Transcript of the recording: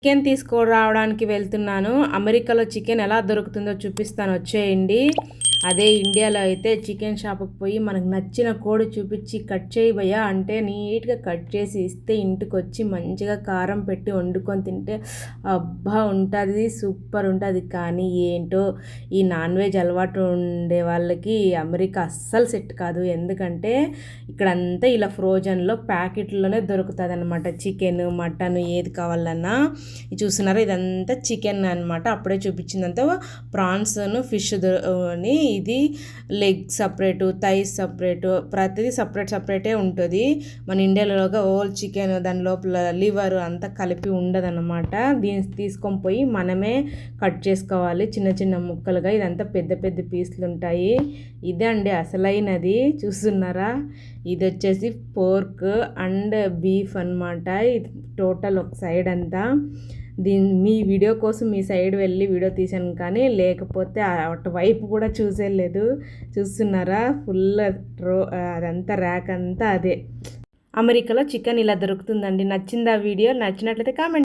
Chicken తీసుకురావడానికి వెళ్తున్నాను. అమెరికాలో చికెన్ ఎలా దొరుకుతుందో చూపిస్తాను, వచ్చేయండి. అదే ఇండియాలో అయితే చికెన్ షాప్కి పోయి మనకు నచ్చిన కోడి చూపించి కట్ చేయబోయా అంటే నీట్గా కట్ చేసి ఇస్తే ఇంటికి వచ్చి మంచిగా కారం పెట్టి వండుకొని తింటే అబ్బా ఉంటుంది, సూపర్ ఉంటుంది. కానీ ఏంటో ఈ నాన్ వెజ్ అలవాటు ఉండే వాళ్ళకి అమెరికా అస్సలు సెట్ కాదు. ఎందుకంటే ఇక్కడంతా ఇలా ఫ్రోజన్లో ప్యాకెట్లోనే దొరుకుతుంది అనమాట. చికెన్, మటన్ ఏది కావాలన్నా చూస్తున్నారా, ఇదంతా చికెన్ అనమాట. అప్పుడే చూపించిందంతా ప్రాన్స్ను, ఫిష్ అని. ఇది లెగ్ సపరేటు, థైస్ సపరేటు, ప్రతిదీ సపరేటే ఉంటుంది. మన ఇండియాలోగా ఓల్ చికెన్ దాని లోపల లివర్ అంతా కలిపి ఉండదన్నమాట. దీన్ని తీసుకొని పోయి మనమే కట్ చేసుకోవాలి చిన్న చిన్న ముక్కలుగా. ఇదంతా పెద్ద పెద్ద పీసులు ఉంటాయి. ఇదే అండి అసలైనది, చూస్తున్నారా. ఇది వచ్చేసి పోర్క్ అండ్ బీఫ్ అనమాట. ఇది టోటల్ ఒక సైడ్ అంతా. మీ వీడియో కోసం మీ సైడ్ వెళ్ళి వీడియో తీసాను, కానీ లేకపోతే అటువైపు కూడా చూసేలేదు. చూస్తున్నారా, ఫుల్ అదంతా ర్యాక్ అంతా అదే. అమెరికాలో చికెన్ ఇలా దొరుకుతుందండి. నచ్చిందా వీడియో? నచ్చినట్లయితే కామెంట్